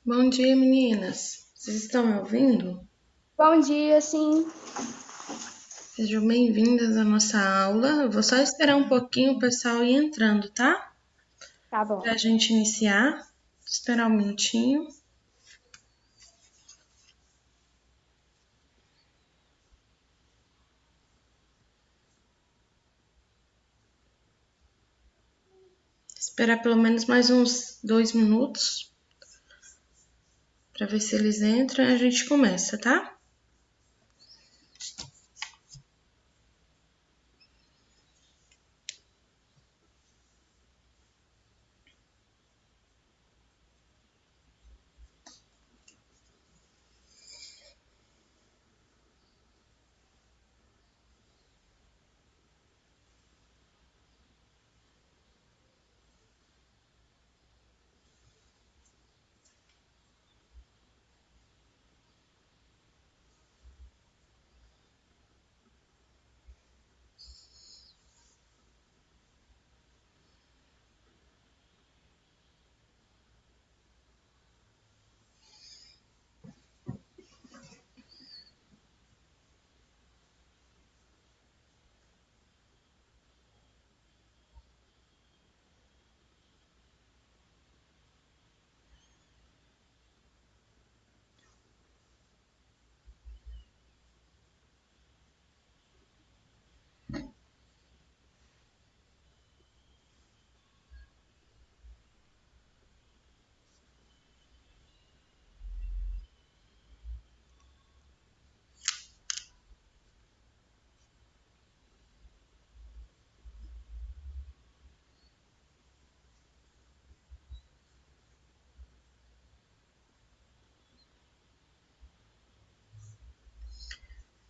Bom dia, meninas. Vocês estão me ouvindo? Bom dia, sim. Sejam bem-vindas à nossa aula. Eu vou só esperar um pouquinho o pessoal ir entrando, tá? Tá bom. Para a gente iniciar. Esperar um minutinho. Esperar pelo menos mais uns 2 minutos para ver se eles entram e a gente começa, tá?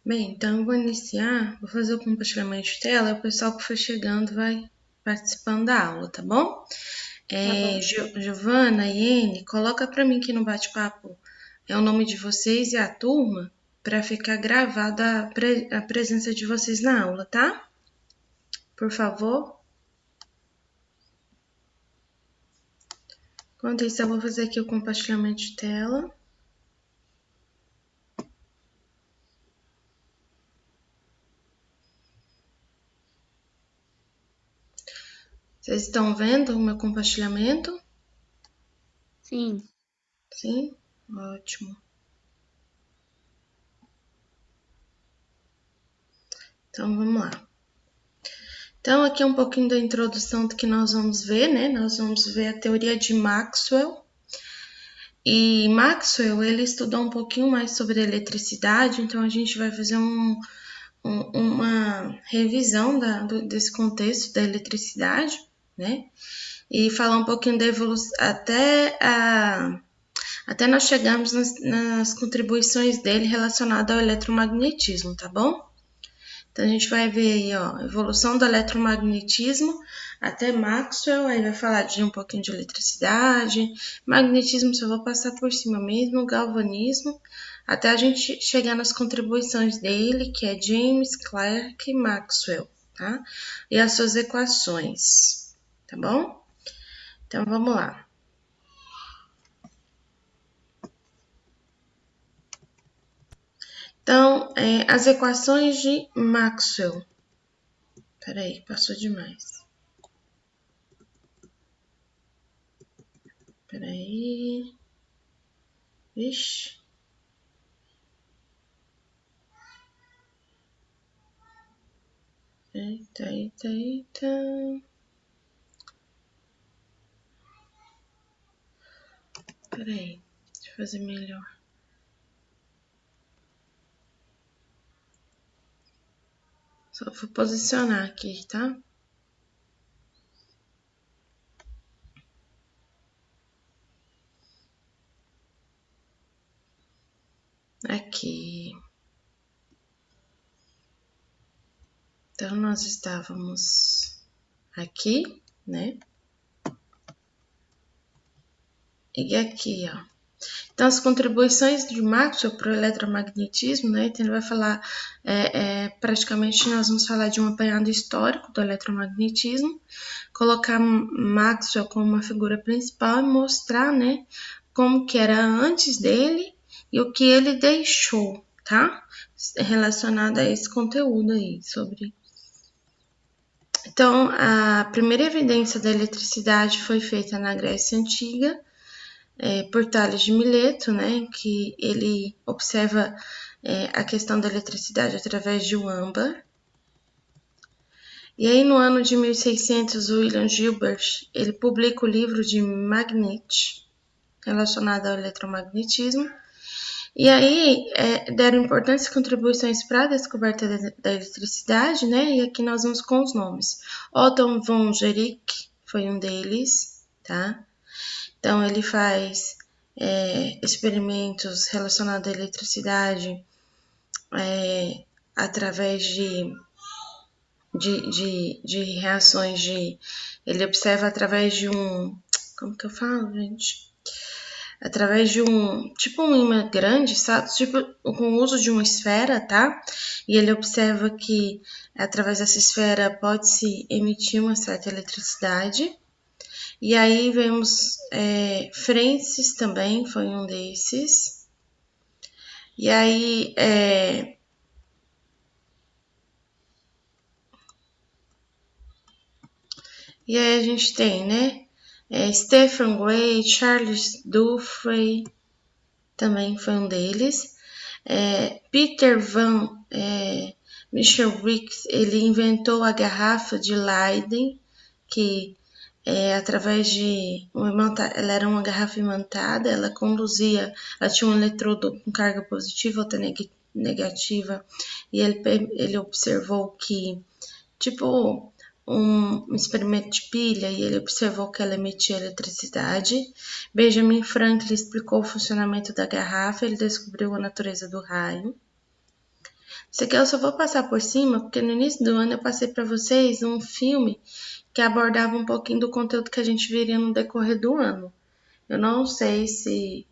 Bem, então eu vou iniciar. Vou fazer o compartilhamento de tela. O pessoal que for chegando vai participando da aula, tá bom? Tá bom. Giovana, Iene, coloca para mim aqui no bate-papo o nome de vocês e a turma para ficar gravada a presença de vocês na aula, tá? Por favor. Enquanto isso, eu vou fazer aqui o compartilhamento de tela. Vocês estão vendo o meu compartilhamento? Sim. Sim? Ótimo. Então, vamos lá. Então, aqui é um pouquinho da introdução do que nós vamos ver, né? Nós vamos ver a teoria de Maxwell. E Maxwell, ele estudou um pouquinho mais sobre eletricidade, então a gente vai fazer uma revisão desse contexto da eletricidade, né? E falar um pouquinho da evolução, até nós chegamos nas contribuições dele relacionadas ao eletromagnetismo, tá bom? Então a gente vai ver aí, ó, evolução do eletromagnetismo até Maxwell, aí vai falar de um pouquinho de eletricidade, magnetismo só vou passar por cima mesmo, galvanismo, até a gente chegar nas contribuições dele, que é James Clerk Maxwell, tá? E as suas equações, tá bom? Então vamos lá. Então, as equações de Maxwell. Peraí, passou demais. Peraí. Vixe. Eita, eita, eita. Peraí, deixa eu fazer melhor. Só vou posicionar aqui, tá? Aqui. Então, nós estávamos aqui, né? E aqui, ó. Então, as contribuições de Maxwell para o eletromagnetismo, né? Então, ele vai falar, praticamente, nós vamos falar de um apanhado histórico do eletromagnetismo, colocar Maxwell como uma figura principal e mostrar, né? como que era antes dele e o que ele deixou, tá? Relacionado a esse conteúdo aí sobre. Então, a primeira evidência da eletricidade foi feita na Grécia Antiga, por Tales de Mileto, né? Que ele observa a questão da eletricidade através de um âmbar. E aí, no ano de 1600, William Gilbert, ele publica o livro de Magnet, relacionado ao eletromagnetismo. E aí, deram importantes contribuições para a descoberta da eletricidade, né? E aqui nós vamos com os nomes. Otto von Guericke foi um deles, tá? Então, ele faz experimentos relacionados à eletricidade através de reações ele observa através de um, como que eu falo, gente? Através de tipo um imã grande, sabe? Tipo, com o uso de uma esfera, tá? E ele observa que através dessa esfera pode-se emitir uma certa eletricidade. E aí vemos Francis também, foi um desses. E aí a gente tem, né? Stephen Gray, Charles Duffy, também foi um deles. Peter van Michelwicks, ele inventou a garrafa de Leyden, que através de ela era uma garrafa imantada, ela tinha um eletrodo com carga positiva, outra negativa, e ele observou que, tipo, um experimento de pilha, e ele observou que ela emitia eletricidade. Benjamin Franklin explicou o funcionamento da garrafa, ele descobriu a natureza do raio. Isso aqui eu só vou passar por cima, porque no início do ano eu passei para vocês um filme que abordava um pouquinho do conteúdo que a gente veria no decorrer do ano. Eu não sei se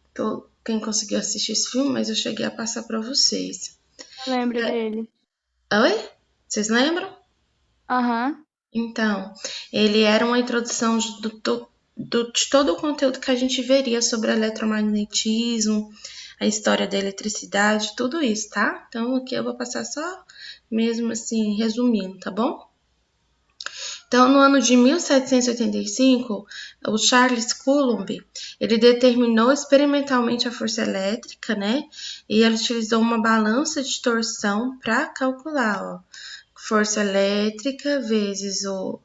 quem conseguiu assistir esse filme, mas eu cheguei a passar para vocês. Eu lembro dele. Oi? Vocês lembram? Aham. Então, ele era uma introdução de todo o conteúdo que a gente veria sobre eletromagnetismo, a história da eletricidade, tudo isso, tá? Então, aqui eu vou passar só mesmo assim, resumindo, tá bom? Então, no ano de 1785, o Charles Coulomb, ele determinou experimentalmente a força elétrica, né? E ele utilizou uma balança de torção para calcular, ó, força elétrica vezes o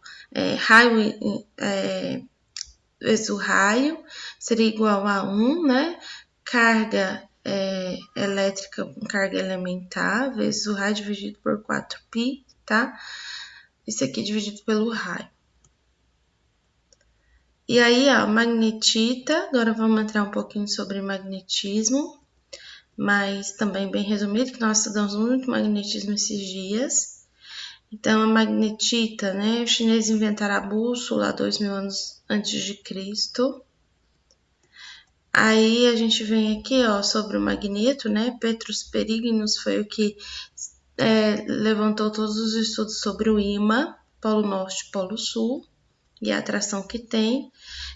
raio, vezes o raio, seria igual a 1, né? Carga elétrica com carga elementar, vezes o raio dividido por 4π, tá? Isso aqui dividido pelo raio. E aí, ó, magnetita, agora vamos entrar um pouquinho sobre magnetismo, mas também bem resumido, que nós estudamos muito magnetismo esses dias. Então, a magnetita, né? Os chineses inventaram a bússola há 2000 anos antes de Cristo. Aí a gente vem aqui, ó, sobre o magneto, né? Petrus Peregrinus foi o que levantou todos os estudos sobre o ímã, Polo Norte e Polo Sul, e a atração que tem.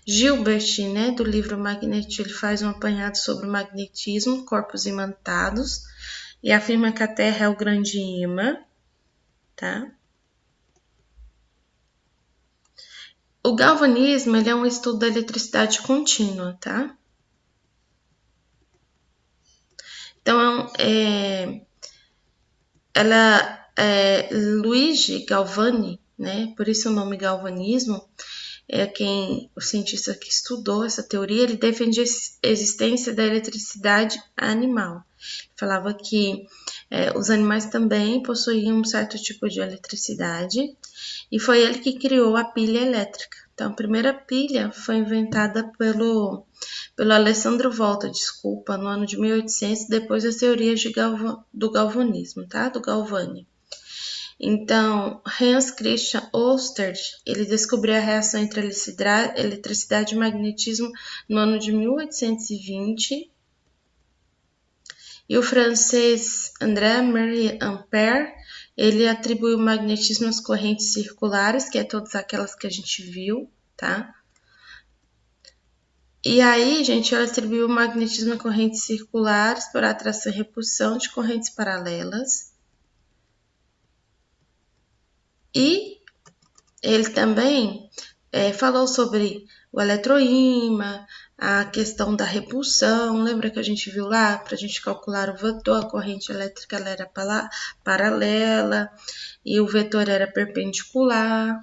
Gilbert, né, do livro Magneto, ele faz um apanhado sobre o magnetismo, corpos imantados, e afirma que a Terra é o grande ímã, tá? O galvanismo, ele é um estudo da eletricidade contínua, tá? Então, Luigi Galvani, né? Por isso o nome galvanismo, o cientista que estudou essa teoria, ele defendia a existência da eletricidade animal. Falava que os animais também possuíam um certo tipo de eletricidade, e foi ele que criou a pilha elétrica. Então, a primeira pilha foi inventada pelo Alessandro Volta, no ano de 1800, depois das teorias do galvanismo, tá? Do Galvani. Então, Hans Christian Ørsted, ele descobriu a reação entre eletricidade e magnetismo no ano de 1820. E o francês André-Marie Ampère, ele atribuiu o magnetismo às correntes circulares, que é todas aquelas que a gente viu, tá? E aí, gente, ela atribuiu o magnetismo a correntes circulares por atração e repulsão de correntes paralelas. E ele também falou sobre o eletroímã, a questão da repulsão. Lembra que a gente viu lá, para a gente calcular o vetor, a corrente elétrica ela era paralela e o vetor era perpendicular.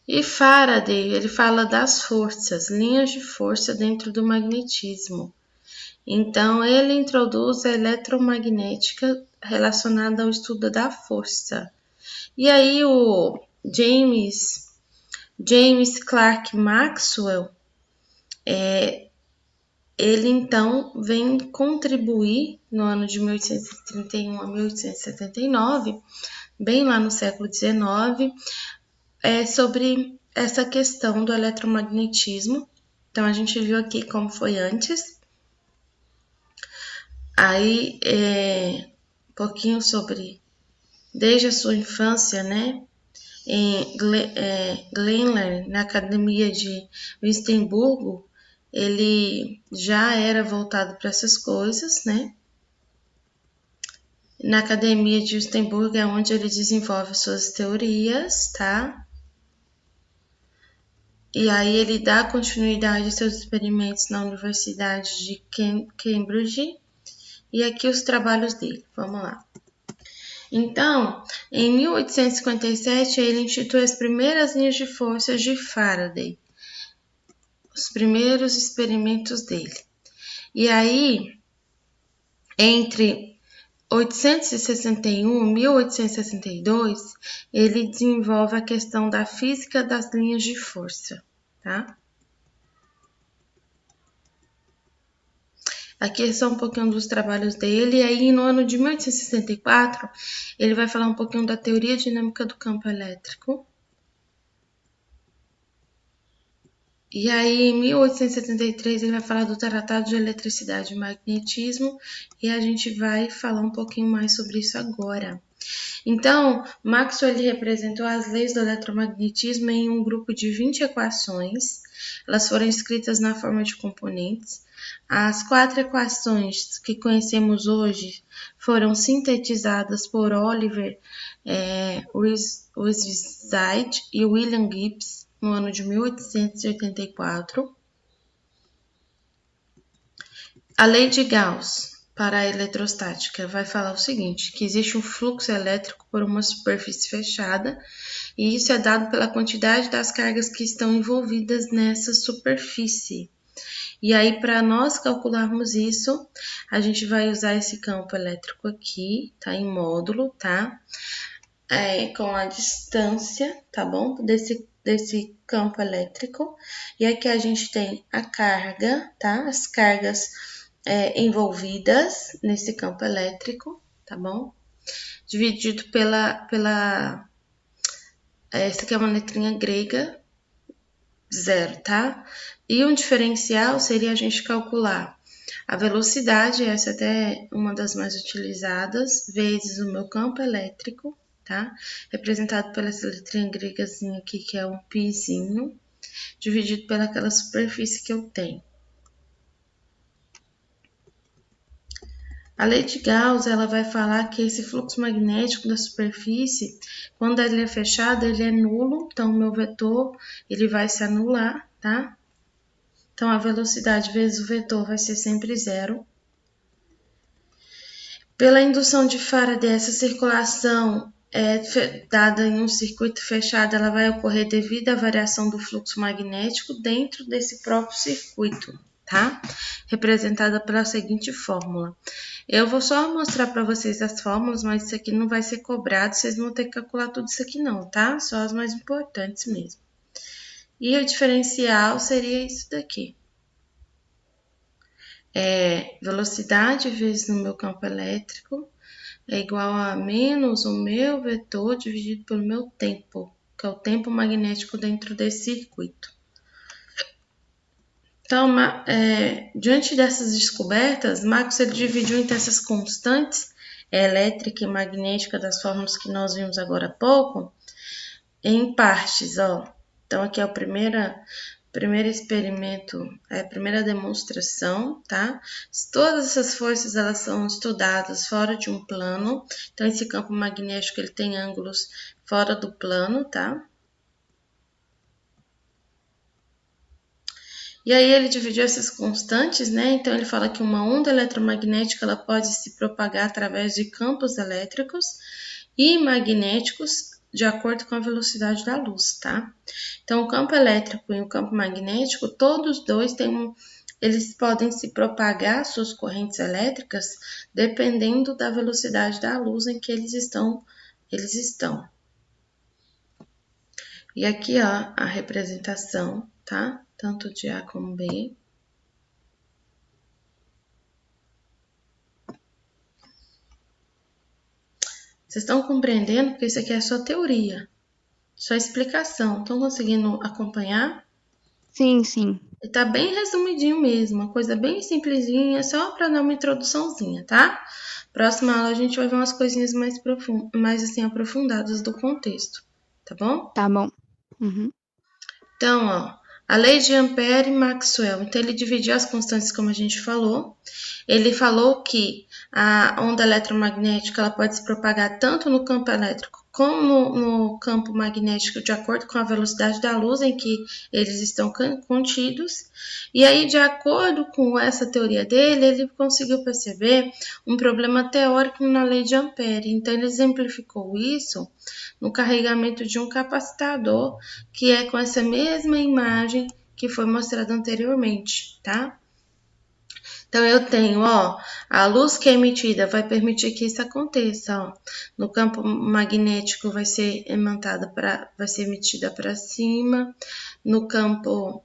E Faraday, ele fala das forças, linhas de força dentro do magnetismo. Então, ele introduz a eletromagnética relacionada ao estudo da força. E aí, o James Clerk Maxwell, ele então vem contribuir no ano de 1831 a 1879, bem lá no século XIX, sobre essa questão do eletromagnetismo. Então, a gente viu aqui como foi antes. Aí, um pouquinho sobre, desde a sua infância, né? Em Glenler, na academia de Wittenberg, ele já era voltado para essas coisas, né? Na academia de Wittenberg é onde ele desenvolve suas teorias, tá? E aí ele dá continuidade aos seus experimentos na Universidade de Cambridge. E aqui os trabalhos dele, vamos lá. Então, em 1857, ele institui as primeiras linhas de forças de Faraday, os primeiros experimentos dele. E aí, entre 1861 e 1862, ele desenvolve a questão da física das linhas de força, tá? Aqui são um pouquinho dos trabalhos dele, e aí no ano de 1864, ele vai falar um pouquinho da teoria dinâmica do campo elétrico. E aí, em 1873, ele vai falar do Tratado de Eletricidade e Magnetismo, e a gente vai falar um pouquinho mais sobre isso agora. Então, Maxwell ele representou as leis do eletromagnetismo em um grupo de 20 equações. Elas foram escritas na forma de componentes. As 4 equações que conhecemos hoje foram sintetizadas por Oliver Whiteside e William Gibbs no ano de 1884. A lei de Gauss para a eletrostática vai falar o seguinte, que existe um fluxo elétrico por uma superfície fechada, e isso é dado pela quantidade das cargas que estão envolvidas nessa superfície. E aí, para nós calcularmos isso, a gente vai usar esse campo elétrico aqui, tá? Em módulo, tá? Com a distância, tá bom? Desse campo elétrico. E aqui a gente tem a carga, tá? As cargas envolvidas nesse campo elétrico, tá bom? Dividido essa aqui é uma letrinha grega, 0, tá? E um diferencial seria a gente calcular a velocidade, essa até é uma das mais utilizadas, vezes o meu campo elétrico, tá? Representado pela essa letrinha gregazinha aqui, que é um pizinho, dividido pelaquela superfície que eu tenho. A lei de Gauss, ela vai falar que esse fluxo magnético da superfície, quando ele é fechado, ele é nulo, então o meu vetor, ele vai se anular, tá? Então, a velocidade vezes o vetor vai ser sempre 0. Pela indução de Faraday, essa circulação dada em um circuito fechado, ela vai ocorrer devido à variação do fluxo magnético dentro desse próprio circuito, tá? Representada pela seguinte fórmula. Eu vou só mostrar para vocês as fórmulas, mas isso aqui não vai ser cobrado, vocês não vão ter que calcular tudo isso aqui não, tá? Só as mais importantes mesmo. E o diferencial seria isso daqui. Velocidade vezes o meu campo elétrico é igual a menos o meu vetor dividido pelo meu tempo, que é o tempo magnético dentro desse circuito. Então, diante dessas descobertas, Maxwell dividiu entre essas constantes elétrica e magnética das fórmulas que nós vimos agora há pouco, em partes, ó. Então, aqui é o primeiro experimento, é a primeira demonstração, tá? Todas essas forças, elas são estudadas fora de um plano. Então, esse campo magnético, ele tem ângulos fora do plano, tá? E aí ele dividiu essas constantes, né? Então ele fala que uma onda eletromagnética ela pode se propagar através de campos elétricos e magnéticos de acordo com a velocidade da luz, tá? Então o campo elétrico e o campo magnético, todos dois eles podem se propagar suas correntes elétricas dependendo da velocidade da luz em que eles estão. E aqui, ó, a representação, tá? Tanto de A como B. Vocês estão compreendendo? Porque isso aqui é só teoria, só explicação. Estão conseguindo acompanhar? Sim, sim. Tá bem resumidinho mesmo, uma coisa bem simplesinha, só para dar uma introduçãozinha, tá? Próxima aula a gente vai ver umas coisinhas mais assim, aprofundadas do contexto, tá bom? Tá bom. Uhum. Então, ó, a lei de Ampère e Maxwell. Então, ele dividiu as constantes como a gente falou. Ele falou que a onda eletromagnética ela pode se propagar tanto no campo elétrico como no campo magnético, de acordo com a velocidade da luz em que eles estão contidos. E aí, de acordo com essa teoria dele, ele conseguiu perceber um problema teórico na lei de Ampère. Então, ele exemplificou isso no carregamento de um capacitador, que é com essa mesma imagem que foi mostrada anteriormente, tá? Então, eu tenho, ó, a luz que é emitida vai permitir que isso aconteça, ó. No campo magnético vai ser emitida para cima, no campo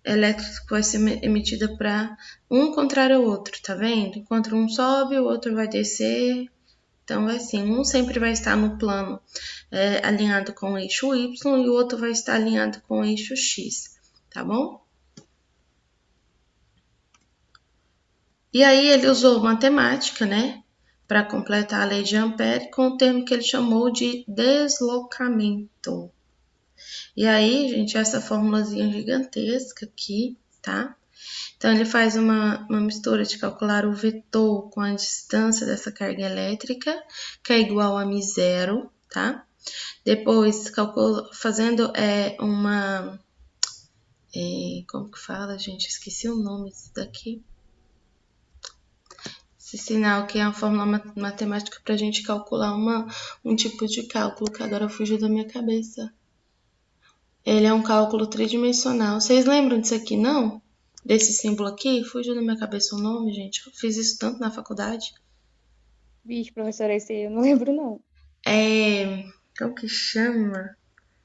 elétrico vai ser emitida para um contrário ao outro, tá vendo? Enquanto um sobe, o outro vai descer. Então, é assim, um sempre vai estar no plano alinhado com o eixo Y e o outro vai estar alinhado com o eixo X, tá bom? E aí ele usou matemática, né, para completar a lei de Ampère com o termo que ele chamou de deslocamento. E aí, gente, essa formulazinha gigantesca aqui, tá? Então, ele faz uma mistura de calcular o vetor com a distância dessa carga elétrica, que é igual a μ0, tá? Depois, fazendo como que fala, gente? Esqueci o nome disso daqui. Esse sinal que é uma fórmula matemática para a gente calcular um tipo de cálculo, que agora fugiu da minha cabeça. Ele é um cálculo tridimensional. Vocês lembram disso aqui, não? Desse símbolo aqui? Fugiu da minha cabeça o nome, gente. Eu fiz isso tanto na faculdade. Vixe, professora, esse aí eu não lembro, não. Como que chama?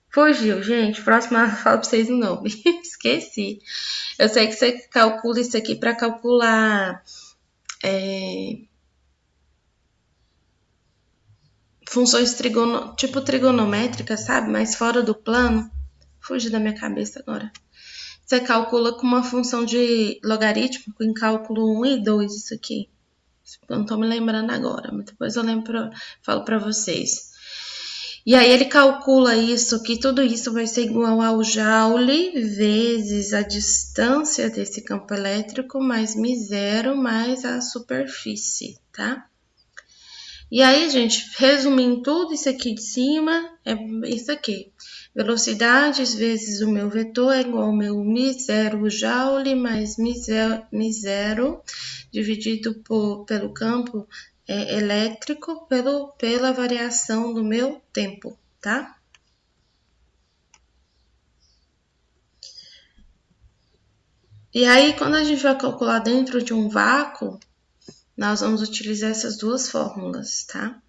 Fugiu, gente. Próxima eu falo pra vocês o nome. Esqueci. Eu sei que você calcula isso aqui para calcular funções tipo trigonométricas, sabe? Mas fora do plano. Fugiu da minha cabeça agora. Você calcula com uma função de logarítmico em cálculo 1 e 2, isso aqui. Eu não tô me lembrando agora, mas depois eu falo para vocês. E aí ele calcula isso, que tudo isso vai ser igual ao Joule vezes a distância desse campo elétrico mais μ0 mais a superfície, tá? E aí, gente, resumindo tudo isso aqui de cima, é isso aqui. Velocidades vezes o meu vetor é igual ao meu μ0 Joule mais μ0 dividido pelo campo elétrico pela variação do meu tempo, tá? E aí, quando a gente vai calcular dentro de um vácuo, nós vamos utilizar essas duas fórmulas, tá?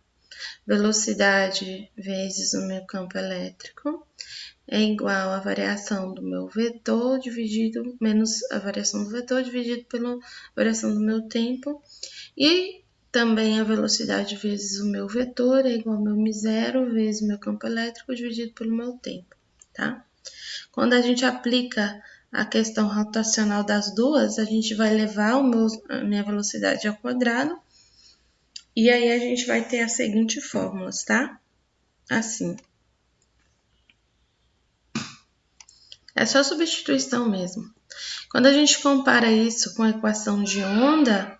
Velocidade vezes o meu campo elétrico é igual à variação do meu vetor dividido menos a variação do vetor dividido pela variação do meu tempo. E também a velocidade vezes o meu vetor é igual ao meu μ0 vezes o meu campo elétrico dividido pelo meu tempo, tá? Quando a gente aplica a questão rotacional das duas, a gente vai levar a minha velocidade ao quadrado. E aí a gente vai ter as seguintes fórmulas, tá? Assim. É só substituição mesmo. Quando a gente compara isso com a equação de onda,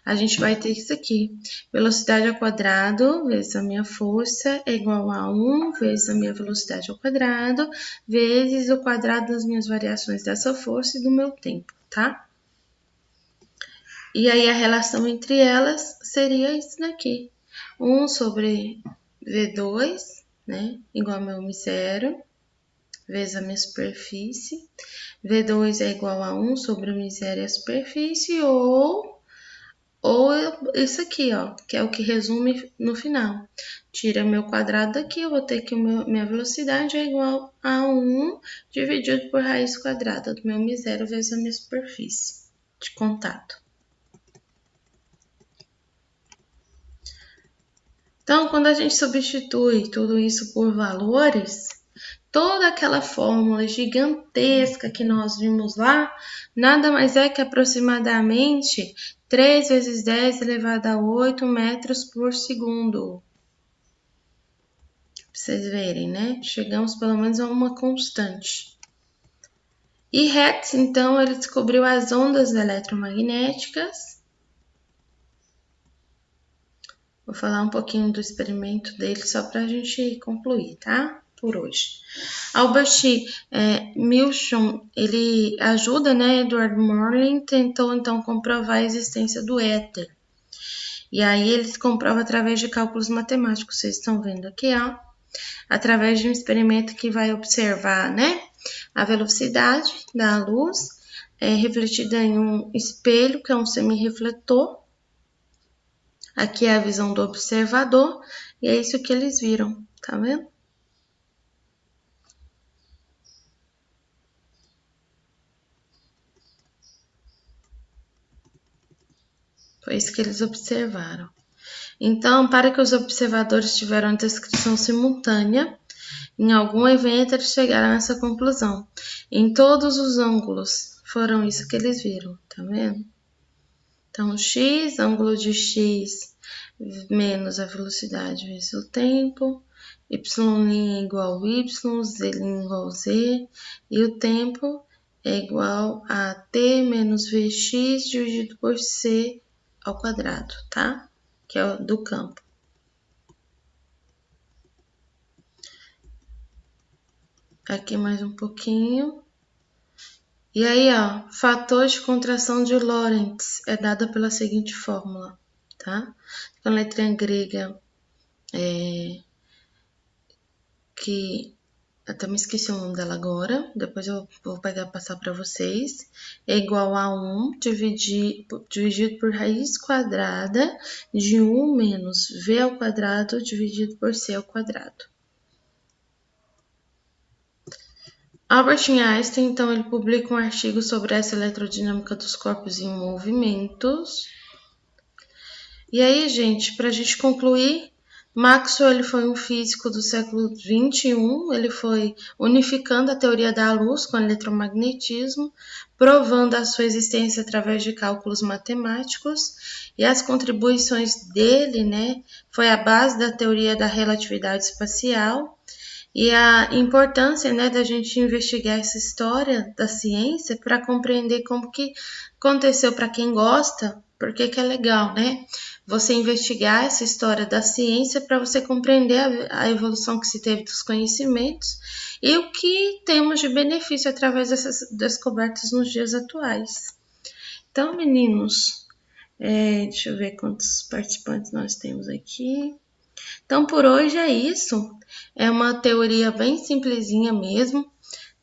a gente vai ter isso aqui. Velocidade ao quadrado vezes a minha força é igual a 1 vezes a minha velocidade ao quadrado, vezes o quadrado das minhas variações dessa força e do meu tempo, tá? E aí a relação entre elas seria isso daqui. 1 sobre V2, né? Igual a meu M0, vezes a minha superfície. V2 é igual a 1 sobre o M0 e a superfície, ou isso aqui, ó, que é o que resume no final. Tira meu quadrado daqui, eu vou ter que minha velocidade é igual a 1 dividido por raiz quadrada do meu M0 vezes a minha superfície de contato. Então, quando a gente substitui tudo isso por valores, toda aquela fórmula gigantesca que nós vimos lá, nada mais é que aproximadamente 3 vezes 10 elevado a 8 metros por segundo. Pra vocês verem, né? Chegamos pelo menos a uma constante. E Hertz, então, ele descobriu as ondas eletromagnéticas. Vou falar um pouquinho do experimento dele só para a gente concluir, tá? Por hoje. Albert Milchon, ele ajuda, né? Edward Morley tentou então comprovar a existência do éter. E aí eles comprovam através de cálculos matemáticos. Vocês estão vendo aqui, ó. Através de um experimento que vai observar, né? A velocidade da luz refletida em um espelho, que é um semirrefletor. Aqui é a visão do observador, e é isso que eles viram, tá vendo? Foi isso que eles observaram. Então, para que os observadores tiveram a descrição simultânea, em algum evento eles chegaram a essa conclusão. Em todos os ângulos, foram isso que eles viram, tá vendo? Então, x, ângulo de x menos a velocidade vezes o tempo, y' é igual a y, z' igual a z, e o tempo é igual a t menos vx dividido por c ao quadrado, tá? Que é o do campo. Aqui mais um pouquinho. E aí, ó, fator de contração de Lorentz é dada pela seguinte fórmula, tá? A letrinha grega que eu até me esqueci o nome dela agora, depois eu vou pegar e passar para vocês. É igual a 1 dividido por raiz quadrada de 1 menos v ao quadrado dividido por c ao quadrado. Albert Einstein, então, ele publica um artigo sobre essa elerodinâmica dos corpos em movimentos. E aí, gente, para a gente concluir, Maxwell ele foi um físico do século XXI, ele foi unificando a teoria da luz com o eletromagnetismo, provando a sua existência através de cálculos matemáticos, e as contribuições dele, né, foi a base da teoria da relatividade espacial, e a importância, né, da gente investigar essa história da ciência para compreender como que aconteceu para quem gosta, porque que é legal, né? Você investigar essa história da ciência para você compreender a evolução que se teve dos conhecimentos e o que temos de benefício através dessas descobertas nos dias atuais. Então, meninos, deixa eu ver quantos participantes nós temos aqui. Então, por hoje é isso. É uma teoria bem simplesinha mesmo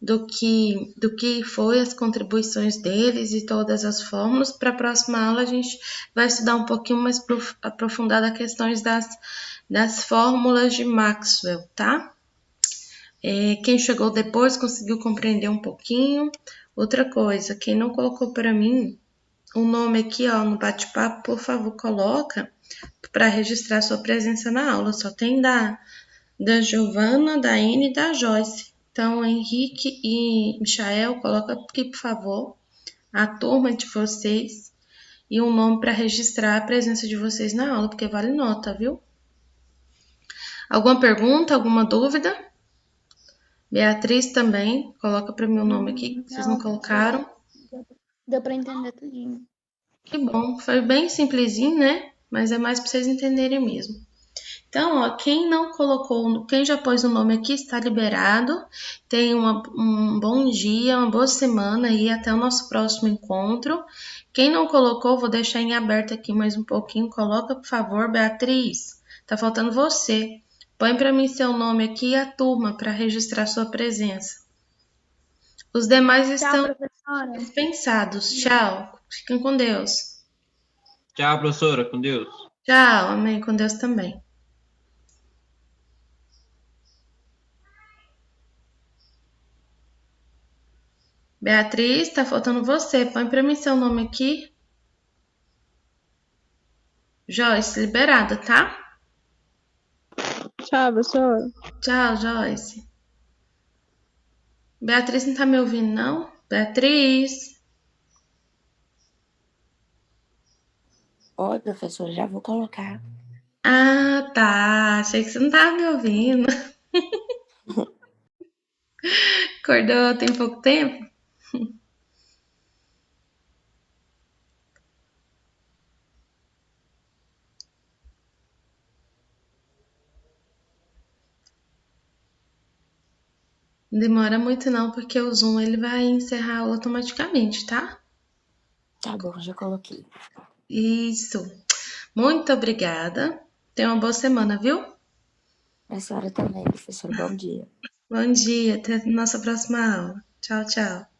do que foi as contribuições deles e todas as fórmulas. Para a próxima aula a gente vai estudar um pouquinho mais aprofundado as questões das fórmulas de Maxwell, tá? Quem chegou depois conseguiu compreender um pouquinho. Outra coisa, quem não colocou para mim o nome aqui, ó, no bate-papo, por favor, coloca para registrar sua presença na aula. Só tem da Giovana, da Anne e da Joyce. Então, Henrique e Michael, coloca aqui, por favor, a turma de vocês e um nome para registrar a presença de vocês na aula, porque vale nota, viu? Alguma pergunta, alguma dúvida? Beatriz também. Coloca para mim o nome aqui, que vocês não Não, já colocaram. deu para entender tudinho. Que bom. Foi bem simplesinho, né? Mas é mais para vocês entenderem mesmo. Então, ó, quem não colocou, quem já pôs o nome aqui está liberado. Tenha um bom dia, uma boa semana e até o nosso próximo encontro. Quem não colocou, vou deixar em aberto aqui mais um pouquinho. Coloca, por favor, Beatriz. Tá faltando você. Põe para mim seu nome aqui e a turma para registrar sua presença. Os demais Tchau, estão professora. dispensados. Tchau. Fiquem com Deus. Tchau, professora. Com Deus. Tchau. Amém. Com Deus também. Beatriz, tá faltando você. Põe para mim seu nome aqui. Joyce, liberada, tá? Tchau, professora. Tchau, Joyce. Beatriz não tá me ouvindo, não? Beatriz. Oi, professora, já vou colocar. Ah, tá. Achei que você não tava me ouvindo. Acordou tem pouco tempo? Não demora muito não, porque o Zoom ele vai encerrar automaticamente, tá? Tá bom, já coloquei. Isso. Muito obrigada. Tenha uma boa semana, viu? A senhora também, professora. Bom dia. Bom dia, até a nossa próxima aula. Tchau, tchau.